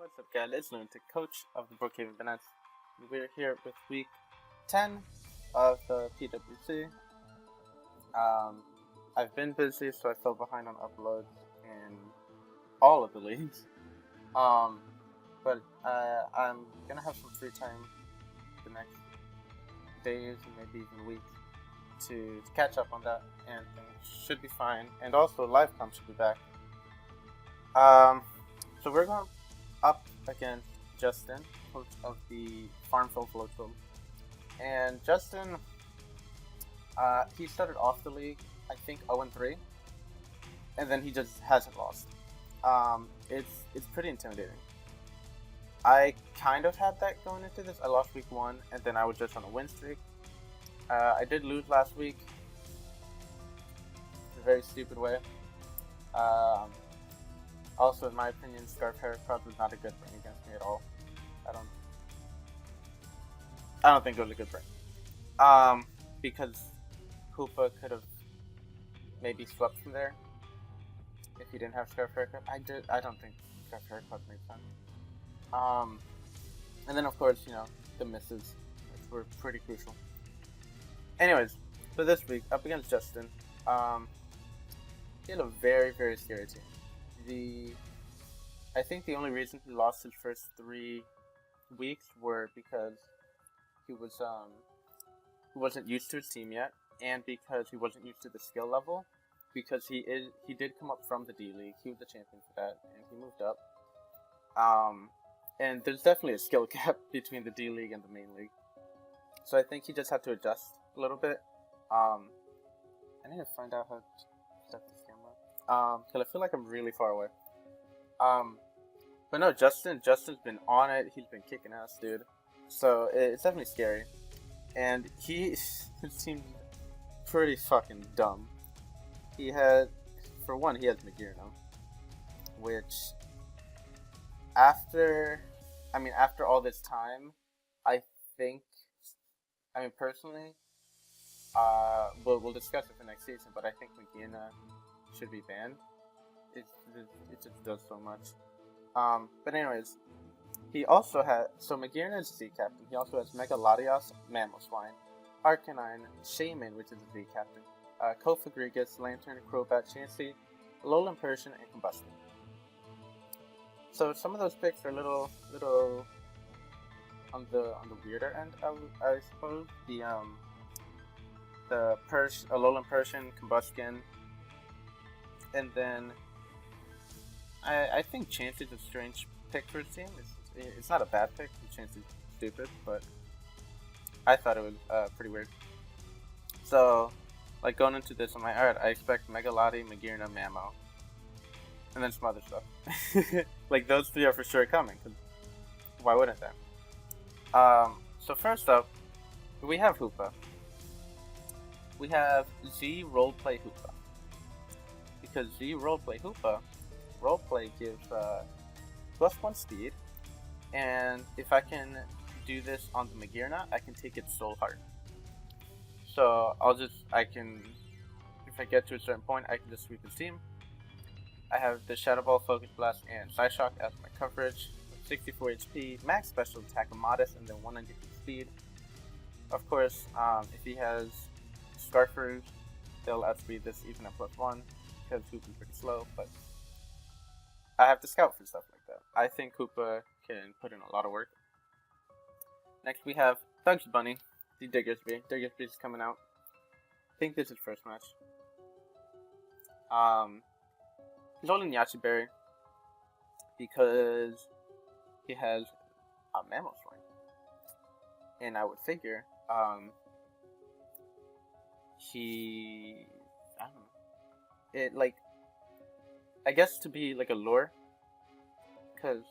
What's up, guys? It's Lunatic, coach of the Brookhaven Bananas. We're here with week 10 of the PWC. I've been busy, so I fell behind on uploads in all of the leagues. But I'm gonna have some free time the next days and maybe even weeks to catch up on that, and things should be fine. And also, live comp should be back. So we're going up against Justin, coach of the Farmville Floatzels. And Justin, he started off the league, I think 0-3, and then he just hasn't lost. It's pretty intimidating. I kind of had that going into this. I lost week 1, and then I was just on a win streak. I did lose last week in a very stupid way. Also, in my opinion, Scarf Haircut was not a good bring against me at all. I don't think it was a good bring. Because Hoopa could have maybe swept from there if he didn't have Scarf Haircut. I don't think Scarf Haircut made sense. And then of course, the misses, which were pretty crucial. Anyways, for this week, up against Justin, he had a very, very scary team. I think the only reason he lost his first 3 weeks were because he wasn't used to his team yet, and because he wasn't used to the skill level. Because he did come up from the D League, he was the champion for that, and he moved up. And there's definitely a skill gap between the D League and the main league, so I think he just had to adjust a little bit. I need to find out how to set this camera. Because I feel like I'm really far away. But no, Justin's been on it. He's been kicking ass, dude. So it's definitely scary. And his team's pretty fucking dumb. For one, he has Magirno, which after all this time, personally, we'll discuss it for next season. But I think Magirno should be banned. It just does so much. But anyways, he also has, so Magirna is a Z captain. He also has Mega Latios, Mamoswine, Arcanine, Shaman, which is a Z captain, Kofagrigus, Lantern, Crobat, Chansey, Alolan Persian, and Combustion. So some of those picks are a little on the weirder end, I suppose. The Alolan Persian, Combustion. And then, I think Chansey is a strange pick for his team. It's not a bad pick. Chansey's stupid, but I thought it was pretty weird. So, like going into this, I'm like, alright, I expect Mega Lati, Magirna, Mamo, and then some other stuff. Like those 3 are for sure coming. Cause why wouldn't they? So first up, we have Hoopa. We have Z Roleplay Hoopa. Because Z Roleplay Hoopa, Roleplay gives +1 speed, and if I can do this on the Magirna, I can take its Soul Heart. So if I get to a certain point, I can just sweep his team. I have the Shadow Ball, Focus Blast, and Psyshock as my coverage. 64 HP, max special attack of Modest, and then 192 speed. Of course, if he has Scarfers, they'll outspeed this even at +1. Because Hoopa's pretty slow, but I have to scout for stuff like that. I think Hoopa can put in a lot of work. Next we have Thug's Bunny, the Diggersby. Diggersby's coming out. I think this is his first match. He's holding Yachi Berry because he has a Mamoswine. And I would figure I don't know. I guess to be like a lure, because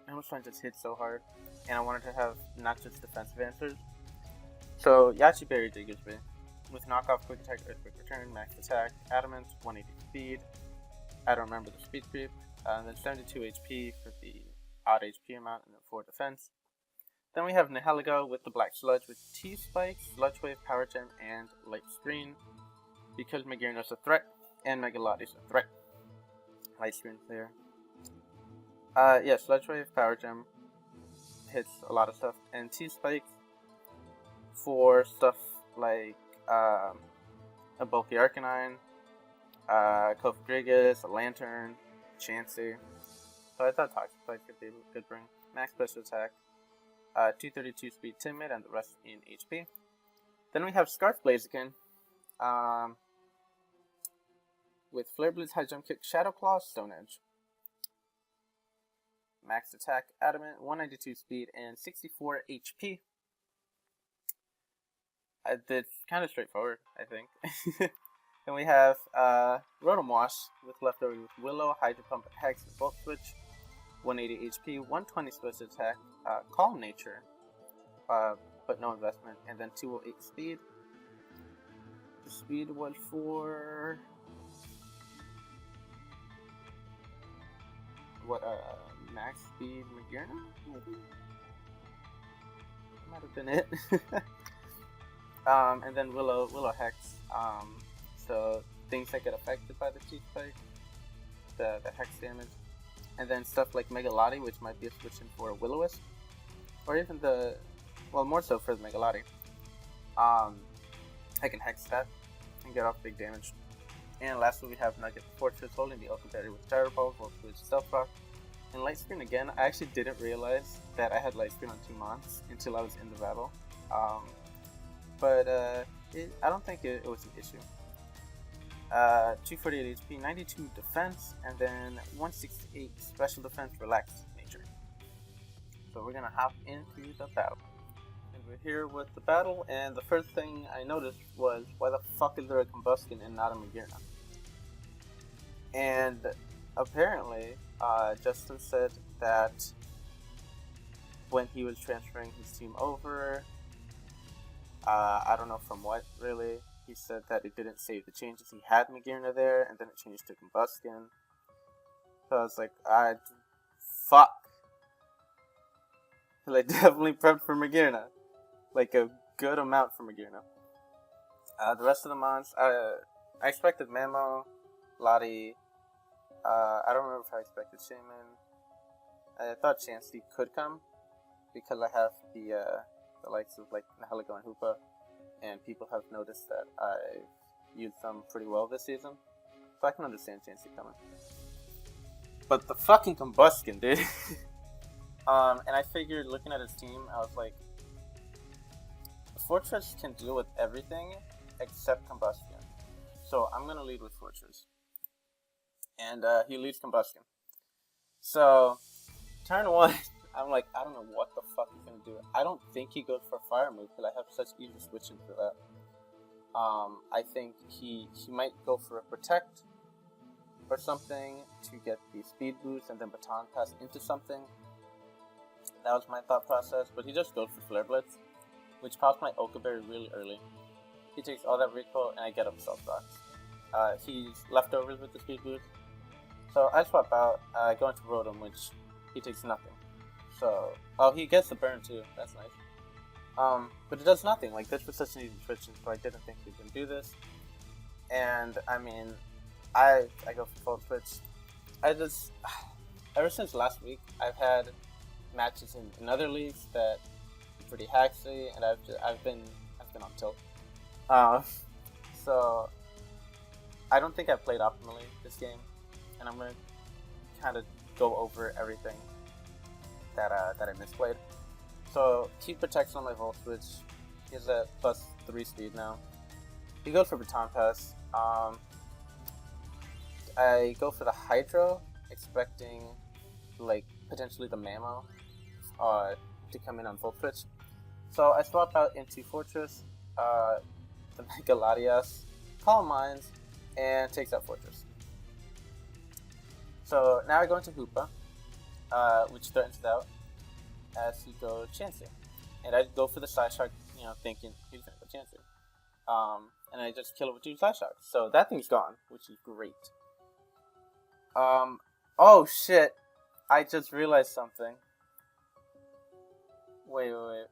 Mamoswine just hits so hard, and I wanted to have not just defensive answers. So Yachi Berry Diggersby with knockoff, quick attack, earthquake return, max attack, adamant, 180 speed. I don't remember the speed creep, and then 72 HP for the odd HP amount, and then 4 defense. Then we have Nihilego with the Black Sludge with T-Spike, Sludge Wave, Power Gem, and Light Screen. Because Magirna's a threat, and Mega Lati's a threat. Light Screen there. Yeah, Sludge Wave, Power Gem hits a lot of stuff, and T-Spike for stuff like a bulky Arcanine, Cofagrigus, a Lantern, Chansey. So I thought Toxic Plate could bring max special attack, 232 speed timid, and the rest in HP. Then we have Scarf Blaziken, with Flare Blitz, High Jump Kick, Shadow Claw, Stone Edge. Max attack, Adamant, 192 speed, and 64 HP. It's kind of straightforward, I think. Then we have Rotom-Wash with leftover with Willow, Hydro Pump, Hex, and Volt Switch. 180 HP, 120 special attack, Calm Nature, but no investment, and then 208 speed. The speed was for what? Max speed Magearna? Maybe. Might have been it. And then Willow Hex. So things that get affected by the T-Spike, the Hex damage. And then stuff like Megalotti, which might be a switch in for a Will-O-Wisp. Or even more so for the Megalotti. I can Hex that and get off big damage. And lastly we have Nugget Fortress holding the Ultra Berry with Gyro Ball, Volt Switch, Stealth Rock. And Light Screen again, I actually didn't realize that I had Light Screen on 2 Mons until I was in the battle. I don't think it was an issue. 248 HP, 92 defense, and then 168 special defense, relaxed nature. So we're gonna hop into the battle. And we're here with the battle, and the first thing I noticed was, why the fuck is there a Combuskin and not a Magearna? And apparently, Justin said that when he was transferring his team over, I don't know from what really, he said that it didn't save the changes. He had Magearna there, and then it changed to Combuskin. So I was like, fuck. I definitely prepped for Magearna. Like a good amount for Magearna. The rest of the mons, I expected Mamo, Lottie. I don't remember if I expected Shaman. I thought Chansey could come because I have the likes of like Nihilego and Hoopa, and people have noticed that I've used them pretty well this season, so I can understand Chansey coming. But the fucking Combuskin, dude. And I figured, looking at his team, I was like, Fortress can deal with everything except Combuskin, so I'm gonna lead with Fortress. And he leads Combuskin. So, turn 1, I'm like, I don't know what the fuck he's gonna do. I don't think he goes for a fire move because I have such easy switching for that. I think he might go for a protect or something to get the speed boost and then baton pass into something. That was my thought process, but he just goes for Flare Blitz, which pops my Oka Berry really early. He takes all that recoil and I get up Stealth Rocks. He's leftovers with the speed boost. So I swap out, go into Rotom, which he takes nothing. So, he gets the burn too, that's nice. But it does nothing, like this was such an easy switch, so I didn't think he could do this. And, I mean, I go for Volt Switch. Ever since last week, I've had matches in other leagues that are pretty hacksy, and I've been on tilt. So, I don't think I've played optimally this game, and I'm going to kind of go over everything that I misplayed. So, keep protection on my Volt Switch. He's at plus 3 speed now. He goes for Baton Pass. I go for the Hydro, expecting like potentially the Mamo to come in on Volt Switch. So I swap out into Fortress, the Mega Latias, Calm Minds, and takes out Fortress. So now I go into Hoopa, which threatens it out as he goes Chansey. And I go for the Side Shock, thinking he's going to go Chansey. And I just kill it with 2 Side Shocks. So that thing's gone, which is great. Oh shit. I just realized something. Wait.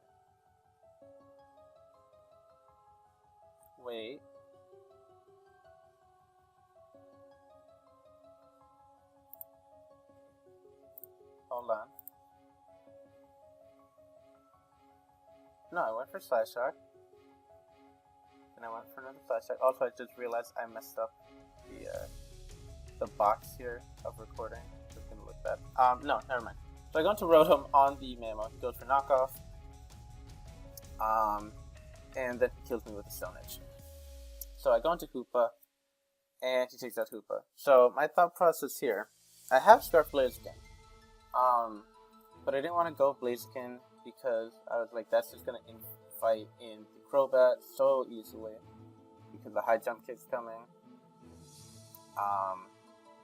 Hold on. No, I went for Side Shock. And I went for another Side Shock. Also, I just realized I messed up the box here of recording. It's gonna look bad. No, never mind. So I go into Rotom on the Mamo. He goes for knockoff. And then he kills me with a Stone Edge. So I go into Hoopa, and he takes out Hoopa. So my thought process here, I have Scarf Blaziken. But I didn't want to go Blaziken because I was like, that's just gonna fight in the Crobat so easily because the high jump kick's coming.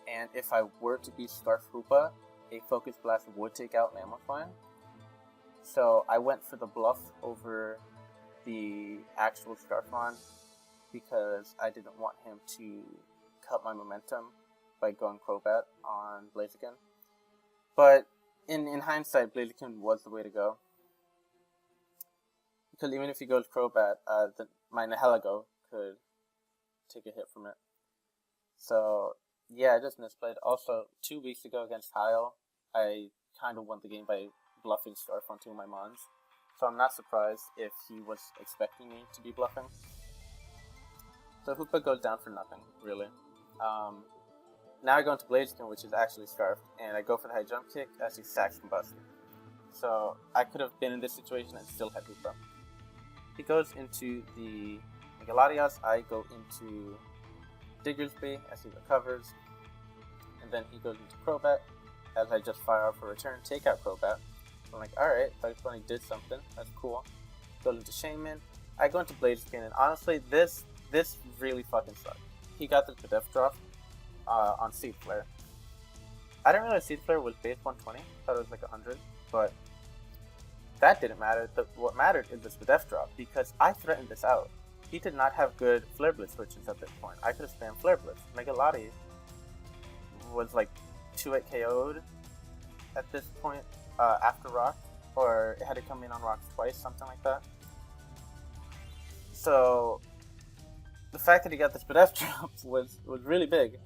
And if I were to be Scarf Hoopa, a Focus Blast would take out Mammothine. So I went for the bluff over the actual Scarfmon because I didn't want him to cut my momentum by going Crobat on Blaziken. But in hindsight, Blaziken was the way to go. Because even if he goes Crobat, my Nihilego could take a hit from it. So, yeah, I just misplayed. Also, 2 weeks ago against Kyle, I kind of won the game by bluffing Scarf on 2 of my Mons. So I'm not surprised if he was expecting me to be bluffing. So Hoopa goes down for nothing, really. Now I go into Blaziken, which is actually Scarf, and I go for the high jump kick as he sacks Combustion. So I could have been in this situation and still had Hoopa. He goes into the Megaladios, I go into Diggersby as he recovers, and then he goes into Crobat as I just fire off a return, take out Crobat. I'm like, alright, Dark Bunny did something, that's cool. Goes into Shaman, I go into Blaziken, and honestly, this really fucking sucked. He got the Pedef drop on Seed Flare. I didn't realize Seed Flare was base 120, thought it was like 100, but that didn't matter. What mattered is this Pedef drop, because I threatened this out. He did not have good Flare Blitz switches at this point. I could have spammed Flare Blitz. Megaladi was like 2-8 KO'd at this point after Rock, or it had to come in on Rocks twice, something like that. So the fact that he got this Pedef drop was really big,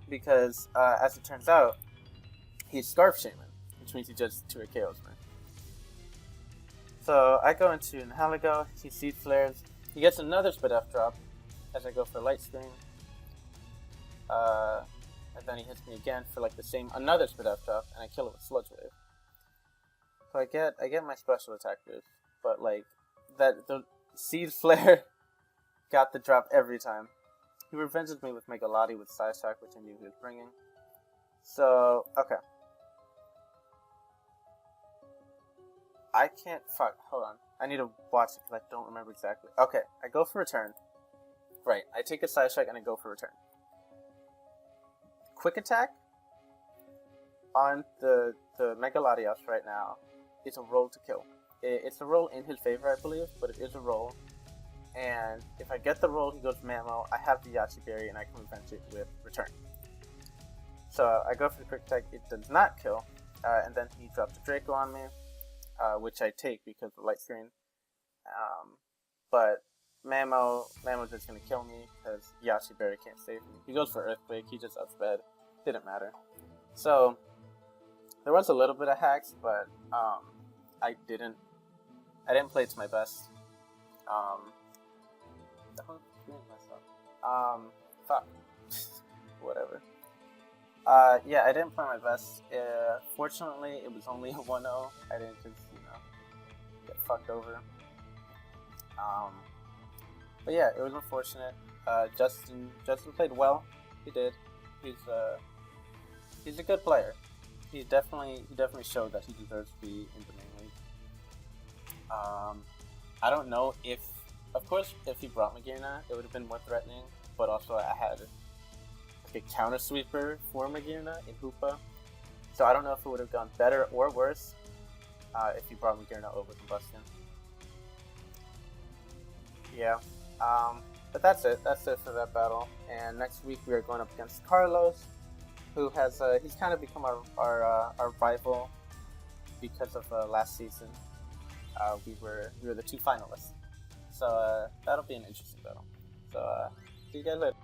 because as it turns out, he's Scarf Shaman, which means he just 2-8 KOs me. So I go into Nihilego, he Seed Flares, he gets another Pedef drop as I go for Light Screen, and then he hits me again for like the same, another Pedef drop, and I kill it with Sludge Wave. So I get my special attack boost, but like, the Seed Flare got the drop every time. He revenges me with Megaladi with Side Shock, which I knew he was bringing. So, okay. I can't, hold on. I need to watch it because I don't remember exactly. Okay, I go for return. Right, I take a Side Strike and I go for return. Quick attack on the Megaladios right now is a roll to kill. It's a roll in his favor, I believe, but it is a roll. And if I get the roll, he goes Mammo, I have the Yachi Berry, and I can revenge it with return. So I go for the quick attack, it does not kill, and then he drops a Draco on me, which I take because of Light Screen. But Mammo's just going to kill me because Yachi Berry can't save me. He goes for Earthquake, he just outsped, didn't matter. So there was a little bit of hacks, but I didn't play it to my best. Fuck. Whatever. Yeah, I didn't play my best. Fortunately, it was only a 1-0. I didn't just, get fucked over. But yeah, it was unfortunate. Justin played well. He did. He's a good player. He definitely showed that he deserves to be in the main league. I don't know if, of course, if he brought Magearna, it would have been more threatening. But also, I had like a counter sweeper for Magearna in Hoopa, so I don't know if it would have gone better or worse if he brought Magearna over Combustion. Yeah, but that's it. That's it for that battle. And next week we are going up against Carlos, who has he's kind of become our rival because of last season. We were the 2 finalists, so that'll be an interesting battle. So see you guys later.